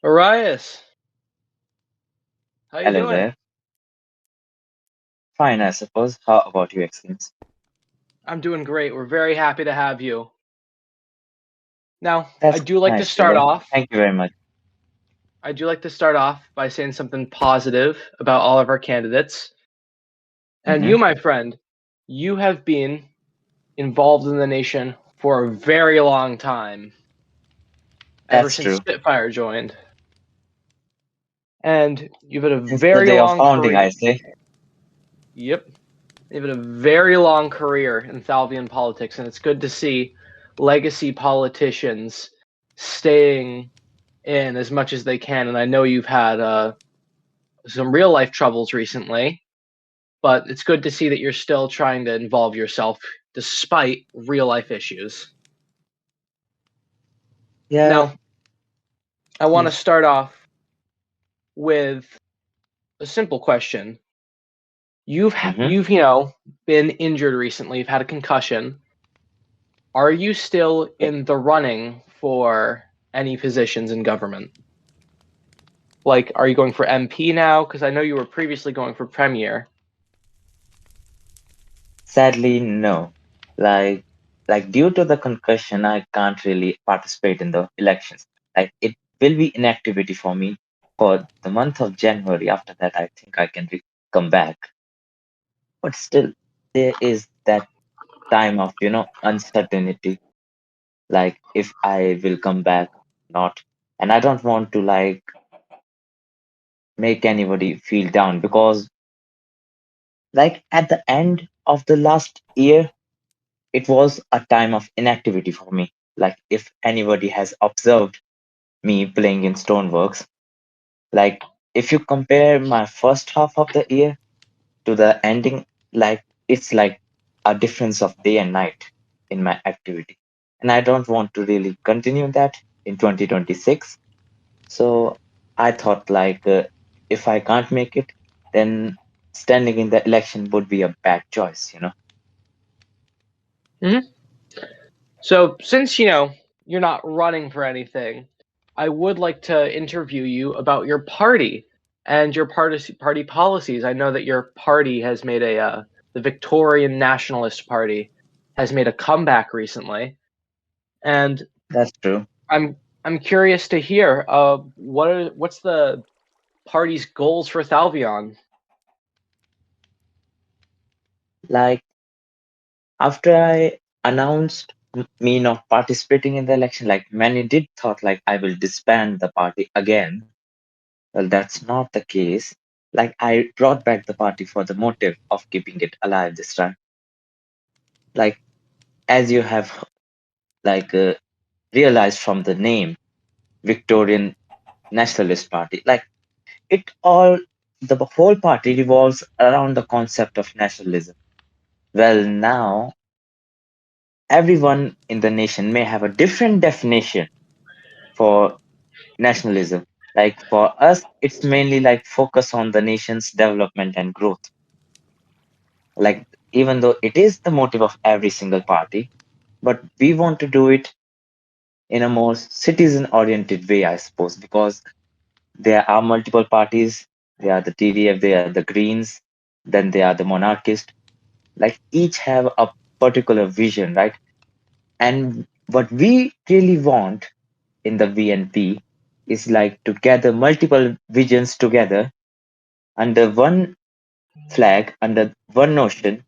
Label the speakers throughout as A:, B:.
A: Arias, how you
B: Hello
A: doing?
B: there. Fine, I suppose. How about you, Excellence?
A: I'm doing great. We're very happy to have you. Now, I
B: That's
A: do like to
B: nice to
A: start
B: hear.
A: off.
B: Thank you very much.
A: I do like to start off by saying something positive about all of our candidates. And
B: hmm
A: you, my friend, you have been involved in the nation for a very long time, ever
B: That's
A: since
B: true.
A: Spitfire joined. And you've had a
B: Since the
A: very
B: day of
A: long
B: founding,
A: career.
B: I say.
A: Yep. You've had a very long career in Thalvian politics, and it's good to see legacy politicians staying in as much as they can. And I know you've had some real life troubles recently, but it's good to see that you're still trying to involve yourself despite real life issues.
B: Yeah.
A: Now, I want to
B: Yes.
A: start off with a simple question.
B: hmm
A: You've been injured recently. You've had a concussion. Are you still in the running for any positions in government? Like, are you going for MP now? Because I know you were previously going for Premier.
B: Sadly, no. Like, due to the concussion, I can't really participate in the elections. Like, it will be inactivity for me for the month of January. After that, I think I can come back. But still, there is that time of, uncertainty. Like, if I will come back, not. And I don't want to make anybody feel down because at the end of the last year it was a time of inactivity for me. Like, if anybody has observed me playing in Stoneworks, like, if you compare my first half of the year to the ending, it's like a difference of day and night in my activity, and I don't want to really continue that in 2026. So I thought, if I can't make it, then standing in the election would be a bad choice.
A: Hmm. So, since you're not running for anything, I would like to interview you about your party and your party policies. I know that your party has made the Victorian Nationalist Party has made a comeback recently, and
B: That's true.
A: I'm I'm curious to hear what's the party's goals for Thalvion.
B: Like, after I announced me not participating in the election, like many did thought like I will disband the party again. Well, that's not the case. Like, I brought back the party for the motive of keeping it alive this time. Like, as you have realized from the name, Victorian Nationalist Party. Like, the whole party revolves around the concept of nationalism. Well, now everyone in the nation may have a different definition for nationalism. Like, for us, it's mainly like focus on the nation's development and growth. Like, even though it is the motive of every single party, but we want to do it in a more citizen oriented way, I suppose, because there are multiple parties. There are the TDF, there are the Greens, then there are the monarchists. Like, each have a particular vision, right? And what we really want in the VNP is like to gather multiple visions together under one flag, under one notion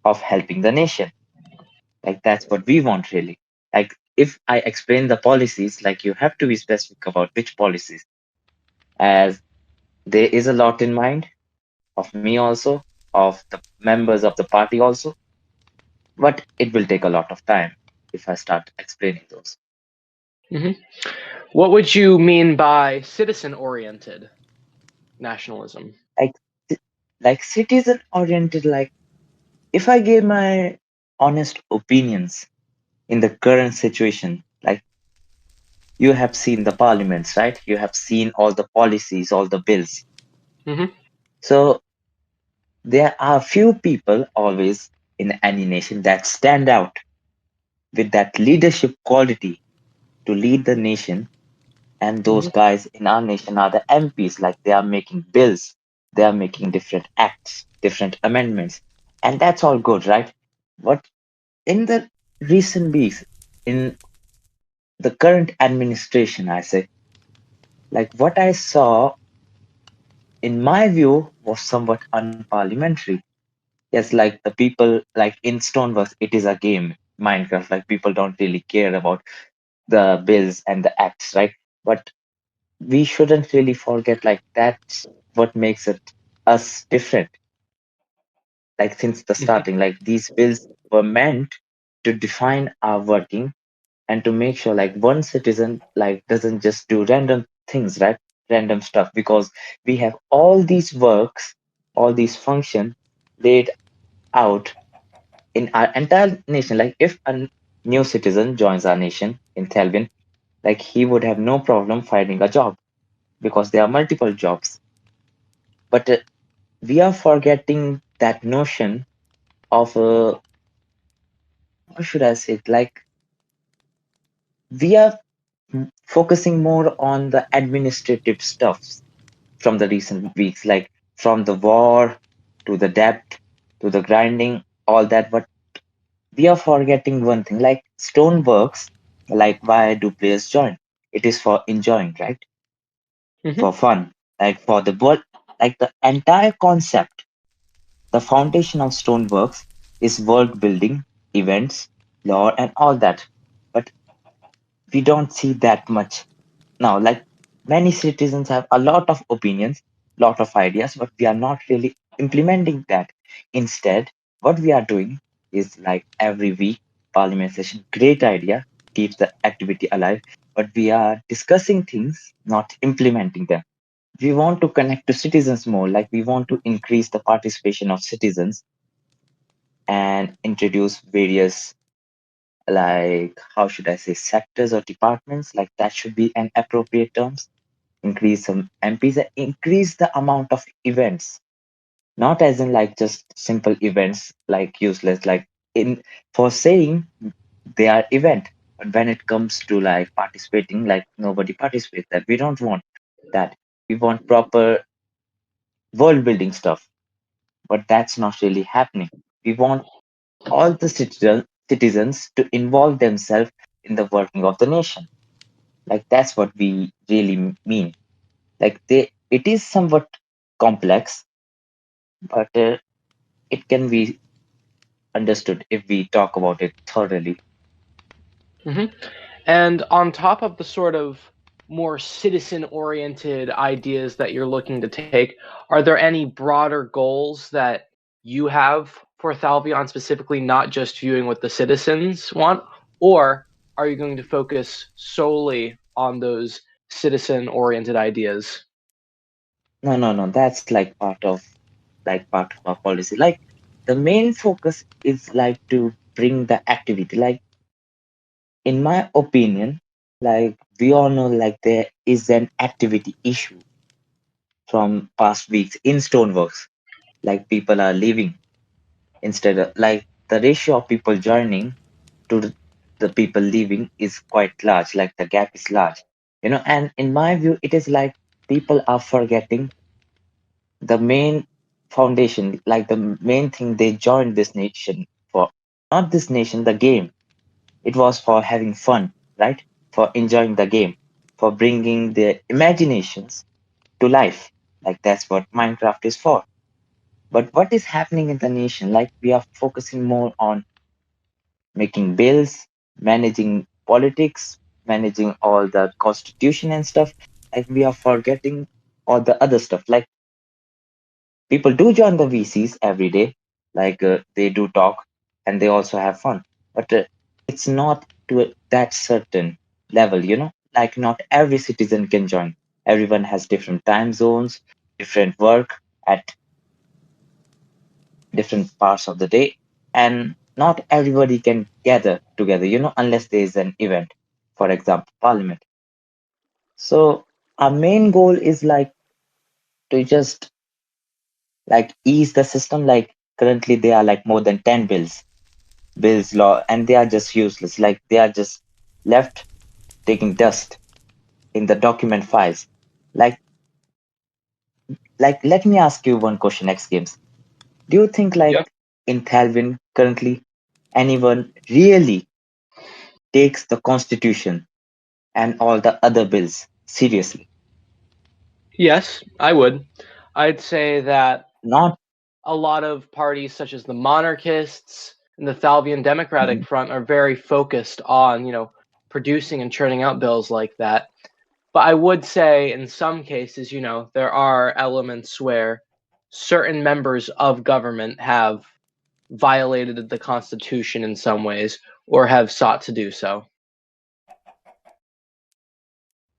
B: of helping the nation. Like, that's what we want really. Like, if I explain the policies, like, you have to be specific about which policies, as there is a lot in mind of me also, of the members of the party also, but it will take a lot of time if I start explaining those.
A: Hmm. What would you mean by citizen-oriented nationalism?
B: Like, citizen oriented, like, if I give my honest opinions in the current situation, like, you have seen the parliaments, right? You have seen all the policies, all the bills.
A: Hmm.
B: So there are few people always in any nation that stand out with that leadership quality to lead the nation And those
A: Hmm.
B: guys in our nation are the MPs, like they are making bills, they are making different acts, different amendments, and that's all good, right? But in the recent weeks, in the current administration, I say, like what I saw, in my view, was somewhat unparliamentary. Yes, like the people, like in Stoneworks, it is a game, Minecraft, like people don't really care about the bills and the acts, right? But we shouldn't really forget, like that's what makes it us different. Like since the
A: Hmm.
B: starting, like these bills were meant to define our working and to make sure like one citizen like doesn't just do random things, right? Random stuff, because we have all these works, all these function laid out in our entire nation. Like if a new citizen joins our nation in Thelvin, like he would have no problem finding a job because there are multiple jobs. But we are forgetting that notion of what should I say? Like we are focusing more on the administrative stuffs from the recent weeks, like from the war to the debt to the grinding, all that. But we are forgetting one thing, like Stoneworks, like why do players join? It is for enjoying, right?
A: Hmm.
B: For fun, like for the world, like the entire concept, the foundation of Stoneworks is world building, events, lore, and all that. But we don't see that much now. Like many citizens have a lot of opinions, lot of ideas, but we are not really implementing that. Instead, what we are doing is like every week, parliament session, great idea, keeps the activity alive, but we are discussing things, not implementing them. We want to connect to citizens more, like we want to increase the participation of citizens and introduce various, like how should I say, sectors or departments, like that should be an appropriate terms. Increase some MPs, increase the amount of events, not as in like just simple events like useless, like in for saying they are event, but when it comes to like participating, like nobody participates. That we don't want that. We want proper world building stuff, but that's not really happening. We want all the citizens to involve themselves in the working of the nation. Like that's what we really mean. Like it is somewhat complex, but it can be understood if we talk about it thoroughly.
A: Hmm. And on top of the sort of more citizen oriented ideas that you're looking to take, are there any broader goals that you have for Thalvion specifically, not just viewing what the citizens want? Or are you going to focus solely on those citizen oriented ideas?
B: No, no, no. That's like part of our policy. Like the main focus is like to bring the activity. Like in my opinion, like we all know, like there is an activity issue from past weeks in Stoneworks. Like people are leaving instead of like the ratio of people joining to the people leaving is quite large. Like the gap is large, and in my view it is like people are forgetting the main foundation, like the main thing they joined this nation for. Not this nation, the game. It was for having fun, right? For enjoying the game, for bringing their imaginations to life. Like that's what Minecraft is for. But what is happening in the nation? Like we are focusing more on making bills, managing politics, managing all the constitution and stuff. Like we are forgetting all the other stuff. Like people do join the VCs every day, like they do talk and they also have fun, but it's not to that certain level, like not every citizen can join. Everyone has different time zones, different work at different parts of the day, and not everybody can gather together, unless there is an event, for example, parliament. So our main goal is like to just like ease the system. Like currently there are like more than 10 bills law, and they are just useless, like they are just left taking dust. in the document files. Like, let me ask you one question, X Games. Do you think,
A: Yep.
B: in Thalwin currently, anyone really takes the Constitution and all the other bills seriously?
A: Yes, I would. I'd say that
B: Not.
A: a lot of parties such as the monarchists and the Thalvian Democratic
B: Mhm.
A: Front are very focused on, producing and churning out bills like that. But I would say in some cases, there are elements where certain members of government have violated the Constitution in some ways or have sought to do so.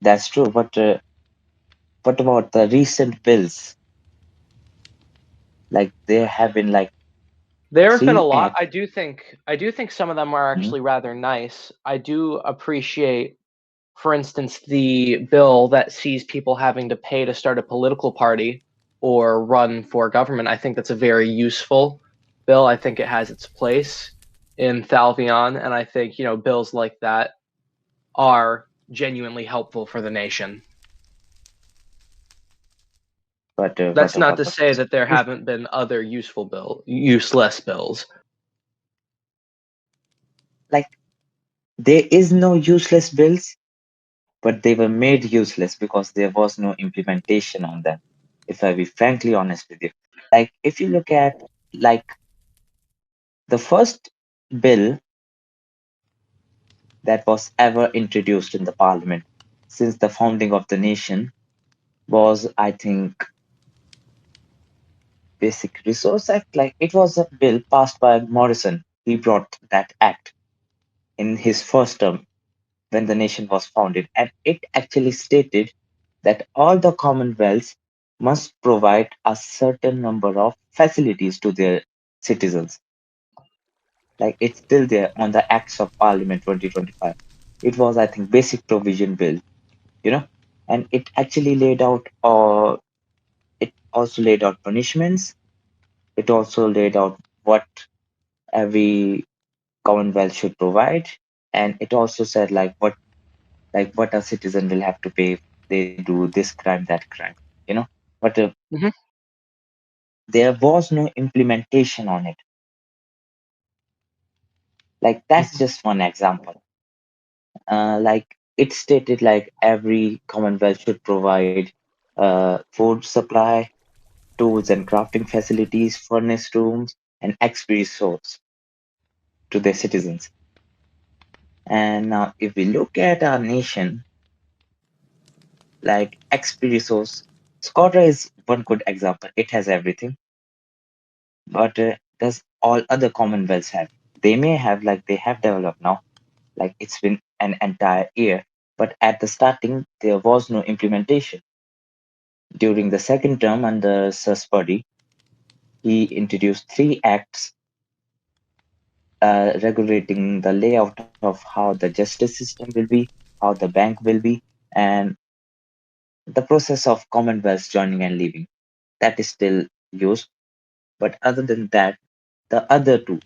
B: That's true. But what about the recent bills? Like there have been like
A: There have been a
B: three
A: lot.
B: acts.
A: I do think some of them are
B: Mhm.
A: actually rather nice. I do appreciate, for instance, the bill that sees people having to pay to start a political party or run for government. I think that's a very useful bill. I think it has its place in Thalvion, and I think, bills like that are genuinely helpful for the nation.
B: But
A: That's
B: what
A: not
B: about
A: to
B: the
A: say that there
B: Constitution?
A: haven't been other useless bills.
B: Like there is no useless bills, but they were made useless because there was no implementation on them. If I be frankly honest with you, like if you look at like the first bill that was ever introduced in the parliament since the founding of the nation was, I think, Basic Resource Act. Like it was a bill passed by Morrison. He brought that act in his first term when the nation was founded, and it actually stated that all the commonwealths must provide a certain number of facilities to their citizens. Like it's still there on the Acts of Parliament 2025. It was, I think, basic provision bill, you know, and it actually laid out, it also laid out punishments. It also laid out what every commonwealth should provide, and it also said what a citizen will have to pay if they do this crime, that crime, you know. But
A: Hmm.
B: there was no implementation on it. Like that's just one example. Like it stated like every commonwealth should provide food supply, tools and crafting facilities, furnace rooms, and XP resource to their citizens. And now, if we look at our nation, like XP resource, Scotra is one good example. It has everything, but does all other commonwealths have? They may have, like they have developed now, like it's been an entire year, but at the starting there was no implementation. During the second term under Sir Spuddy, he introduced three acts regulating the layout of how the justice system will be, how the bank will be, and the process of commonwealths joining and leaving. That is still used, but other than that, the other two,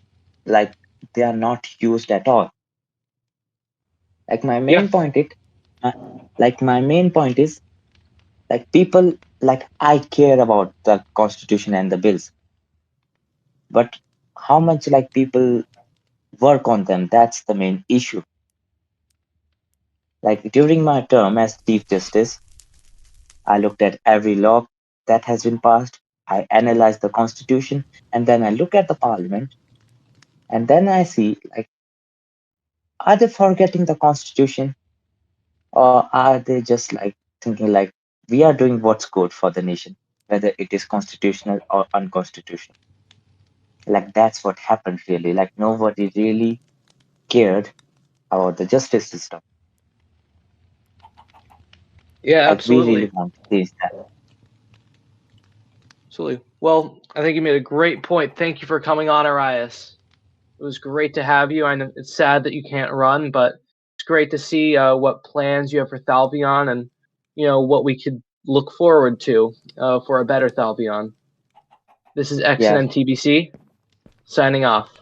B: like they are not used at all. Like my
A: Yeah.
B: main point it, uh, like my main point is like people, like I care about the constitution and the bills, but how much like people work on them, that's the main issue. Like during my term as chief justice, I looked at every law that has been passed, I analyzed the constitution, and then I look at the parliament, and then I see like, are they forgetting the constitution, or are they just like thinking like we are doing what's good for the nation, whether it is constitutional or unconstitutional? Like that's what happened really. Like nobody really cared about the justice system.
A: Yeah,
B: Like we really
A: absolutely.
B: want to change that.
A: Absolutely. Well, I think you made a great point. Thank you for coming on, Arias. It was great to have you. I know it's sad that you can't run, but it's great to see what plans you have for Thalbion and what we could look forward to for a better Thalbion. This is
B: Yeah.
A: XNN TBC signing off.